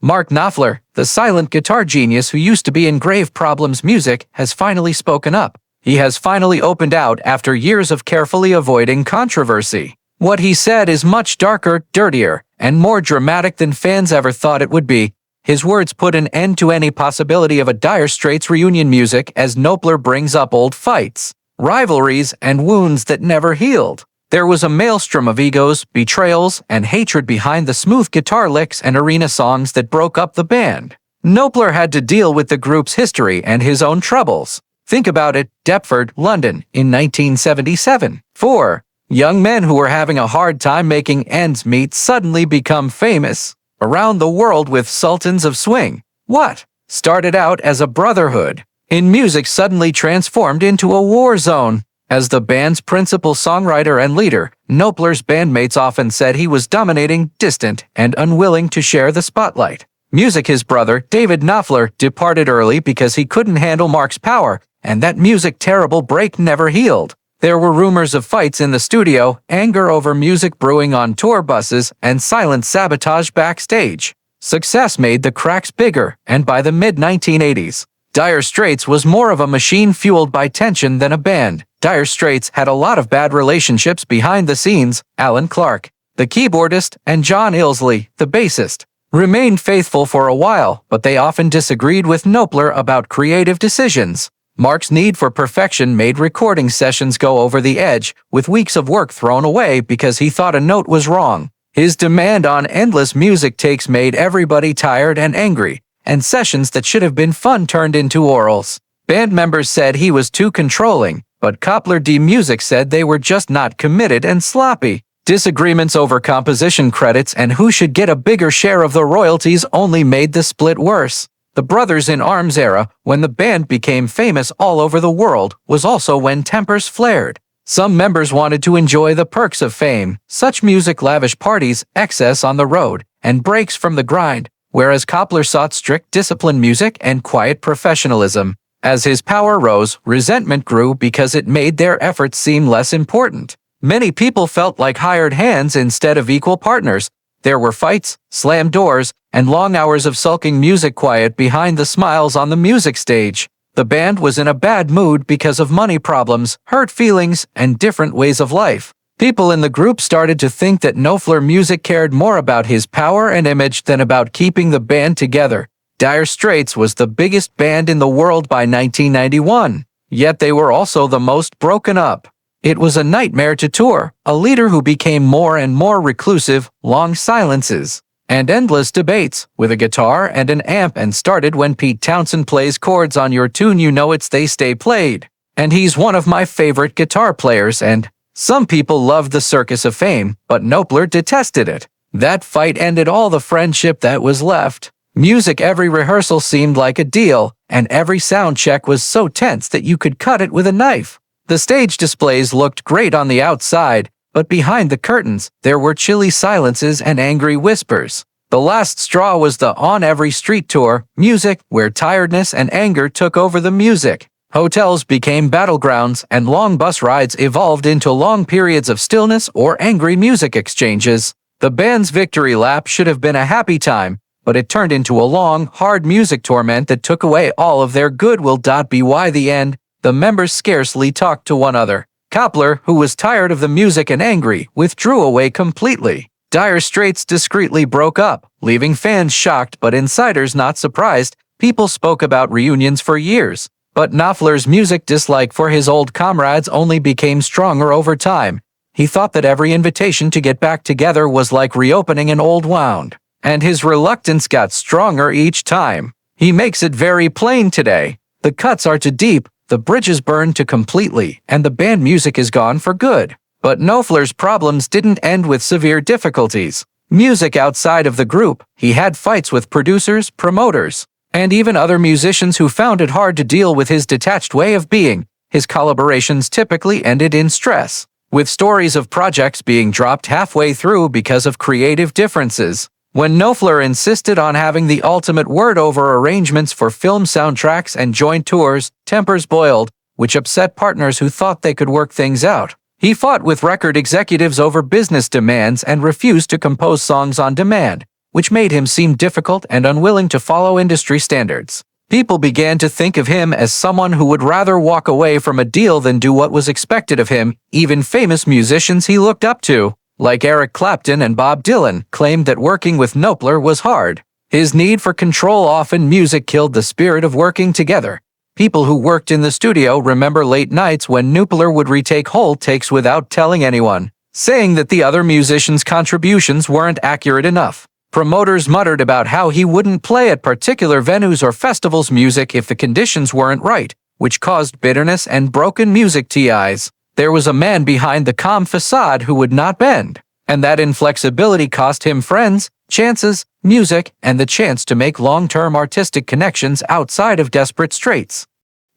Mark Knopfler, the silent guitar genius who used to be in Grave Problems music, has finally spoken up. He has finally opened out after years of carefully avoiding controversy. What he said is much darker, dirtier, and more dramatic than fans ever thought it would be. His words put an end to any possibility of a Dire Straits reunion music as Knopfler brings up old fights, rivalries, and wounds that never healed. There was a maelstrom of egos, betrayals, and hatred behind the smooth guitar licks and arena songs that broke up the band. Knopfler had to deal with the group's history and his own troubles. Think about it, Deptford, London, in 1977. 4. Young men who were having a hard time making ends meet suddenly become famous around the world with Sultans of Swing. What started out as a brotherhood in music suddenly transformed into a war zone. As the band's principal songwriter and leader, Knopfler's bandmates often said he was dominating, distant, and unwilling to share the spotlight. His brother, David Knopfler, departed early because he couldn't handle Mark's power, and that terrible break never healed. There were rumors of fights in the studio, anger over music brewing on tour buses, and silent sabotage backstage. Success made the cracks bigger, and by the mid-1980s, Dire Straits was more of a machine fueled by tension than a band. Dire Straits had a lot of bad relationships behind the scenes. Alan Clark, the keyboardist, and John Illsley, the bassist, remained faithful for a while, but they often disagreed with Knopfler about creative decisions. Mark's need for perfection made recording sessions go over the edge, with weeks of work thrown away because he thought a note was wrong. His demand on endless music takes made everybody tired and angry, and sessions that should have been fun turned into orals. Band members said he was too controlling, but Knopfler D Music said they were just not committed and sloppy. Disagreements over composition credits and who should get a bigger share of the royalties only made the split worse. The Brothers in Arms era, when the band became famous all over the world, was also when tempers flared. Some members wanted to enjoy the perks of fame, such music-lavish parties, excess on the road, and breaks from the grind, whereas Knopfler sought strict discipline music and quiet professionalism. As his power rose, resentment grew because it made their efforts seem less important. Many people felt like hired hands instead of equal partners. There were fights, slammed doors, and long hours of sulking music quiet behind the smiles on the music stage. The band was in a bad mood because of money problems, hurt feelings, and different ways of life. People in the group started to think that Knopfler music cared more about his power and image than about keeping the band together. Dire Straits was the biggest band in the world by 1991, yet they were also the most broken up. It was a nightmare to tour, a leader who became more and more reclusive, long silences, and endless debates, with a guitar and an amp, and started when Pete Townshend plays chords on your tune you know it's they stay played. And he's one of my favorite guitar players, and some people loved the circus of fame, but Knopfler detested it. That fight ended all the friendship that was left. Music every rehearsal seemed like a deal, and every sound check was so tense that you could cut it with a knife. The stage displays looked great on the outside, but behind the curtains, there were chilly silences and angry whispers. The last straw was the On Every Street tour, music where tiredness and anger took over the music. Hotels became battlegrounds, and long bus rides evolved into long periods of stillness or angry music exchanges. The band's victory lap should have been a happy time, but it turned into a long, hard music torment that took away all of their goodwill. By the end, the members scarcely talked to one another. Knopfler, who was tired of the music and angry, withdrew away completely. Dire Straits discreetly broke up, leaving fans shocked but insiders not surprised. People spoke about reunions for years, but Knopfler's music dislike for his old comrades only became stronger over time. He thought that every invitation to get back together was like reopening an old wound, and his reluctance got stronger each time. He makes it very plain today. The cuts are too deep, the bridges burned too completely, and the band music is gone for good. But Knopfler's problems didn't end with severe difficulties. Music outside of the group, he had fights with producers, promoters, and even other musicians who found it hard to deal with his detached way of being. His collaborations typically ended in stress, with stories of projects being dropped halfway through because of creative differences. When Knopfler insisted on having the ultimate word over arrangements for film soundtracks and joint tours, tempers boiled, which upset partners who thought they could work things out. He fought with record executives over business demands and refused to compose songs on demand. which made him seem difficult and unwilling to follow industry standards. People began to think of him as someone who would rather walk away from a deal than do what was expected of him. Even famous musicians he looked up to, like Eric Clapton and Bob Dylan, claimed that working with Knopfler was hard. His need for control often music killed the spirit of working together. People who worked in the studio remember late nights when Knopfler would retake whole takes without telling anyone, saying that the other musicians' contributions weren't accurate enough. Promoters muttered about how he wouldn't play at particular venues or festivals music if the conditions weren't right, which caused bitterness and broken music ties. There was a man behind the calm facade who would not bend, and that inflexibility cost him friends, chances, music, and the chance to make long-term artistic connections outside of desperate straits.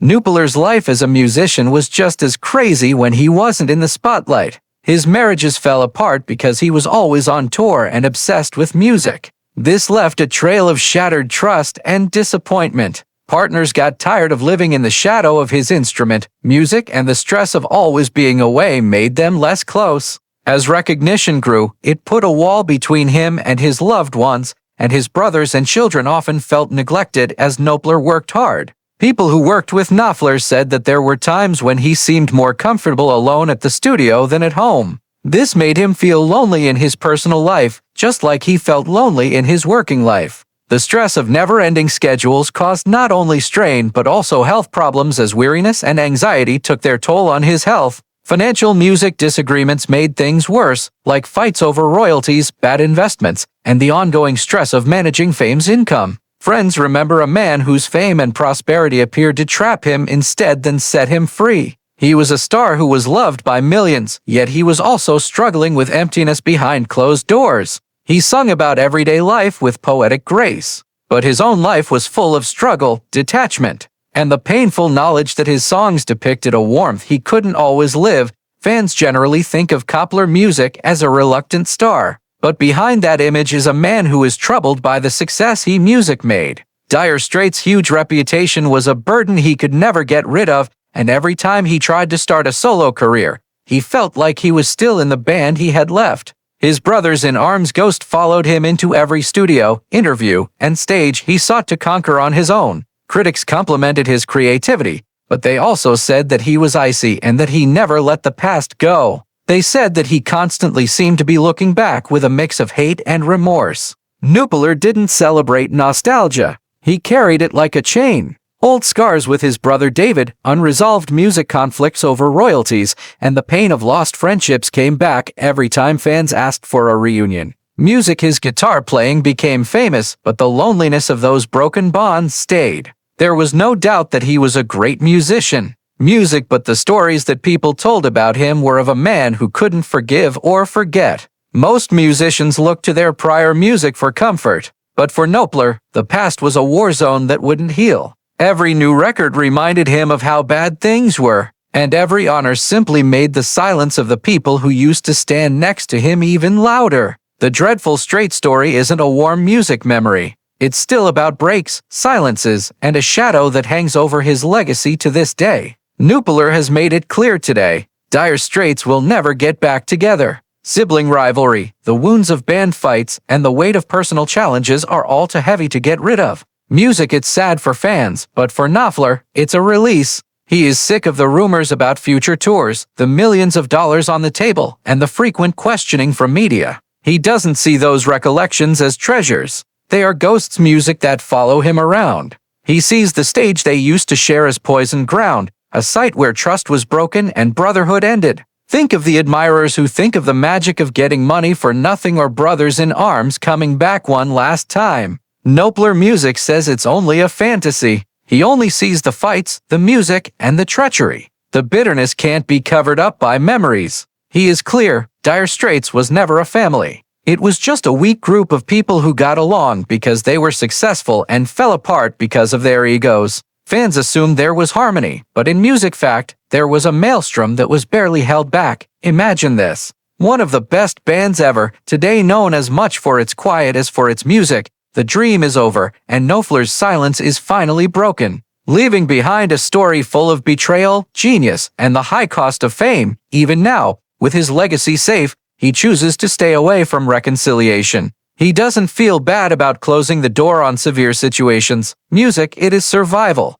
Knopfler's life as a musician was just as crazy when he wasn't in the spotlight. His marriages fell apart because he was always on tour and obsessed with music. This left a trail of shattered trust and disappointment. Partners got tired of living in the shadow of his instrument, music, and the stress of always being away made them less close. As recognition grew, it put a wall between him and his loved ones, and his brothers and children often felt neglected as Knopfler worked hard. People who worked with Knopfler said that there were times when he seemed more comfortable alone at the studio than at home. This made him feel lonely in his personal life, just like he felt lonely in his working life. The stress of never-ending schedules caused not only strain but also health problems as weariness and anxiety took their toll on his health. Financial music disagreements made things worse, like fights over royalties, bad investments, and the ongoing stress of managing fame's income. Friends remember a man whose fame and prosperity appeared to trap him instead than set him free. He was a star who was loved by millions, yet he was also struggling with emptiness behind closed doors. He sung about everyday life with poetic grace, but his own life was full of struggle, detachment, and the painful knowledge that his songs depicted a warmth he couldn't always live. Fans generally think of Knopfler music as a reluctant star, but behind that image is a man who is troubled by the success he music made. Dire Straits' huge reputation was a burden he could never get rid of, and every time he tried to start a solo career, he felt like he was still in the band he had left. His brothers in arms ghost followed him into every studio, interview, and stage he sought to conquer on his own. Critics complimented his creativity, but they also said that he was icy and that he never let the past go. They said that he constantly seemed to be looking back with a mix of hate and remorse. Knopfler didn't celebrate nostalgia. He carried it like a chain. Old scars with his brother David, unresolved music conflicts over royalties, and the pain of lost friendships came back every time fans asked for a reunion. Music, his guitar playing became famous, but the loneliness of those broken bonds stayed. There was no doubt that he was a great musician. Music, but the stories that people told about him were of a man who couldn't forgive or forget. Most musicians looked to their prior music for comfort, but for Knopfler, the past was a war zone that wouldn't heal. Every new record reminded him of how bad things were, and every honor simply made the silence of the people who used to stand next to him even louder. The dreadful Straight story isn't a warm music memory. It's still about breaks, silences, and a shadow that hangs over his legacy to this day. Knopfler has made it clear today, Dire Straits will never get back together. Sibling rivalry, the wounds of band fights, and the weight of personal challenges are all too heavy to get rid of. Music, it's sad for fans, but for Knopfler, it's a release. He is sick of the rumors about future tours, the millions of dollars on the table, and the frequent questioning from media. He doesn't see those recollections as treasures. They are ghosts, music that follow him around. He sees the stage they used to share as poisoned ground, a site where trust was broken and brotherhood ended. Think of the admirers who think of the magic of getting money for nothing or brothers in arms coming back one last time. Knopfler music says it's only a fantasy. He only sees the fights, the music, and the treachery. The bitterness can't be covered up by memories. He is clear, Dire Straits was never a family. It was just a weak group of people who got along because they were successful and fell apart because of their egos. Fans assumed there was harmony, but in music fact, there was a maelstrom that was barely held back. Imagine this. One of the best bands ever, today known as much for its quiet as for its music, the dream is over, and Knopfler's silence is finally broken, leaving behind a story full of betrayal, genius, and the high cost of fame. Even now, with his legacy safe, he chooses to stay away from reconciliation. He doesn't feel bad about closing the door on severe situations. Music, it is survival.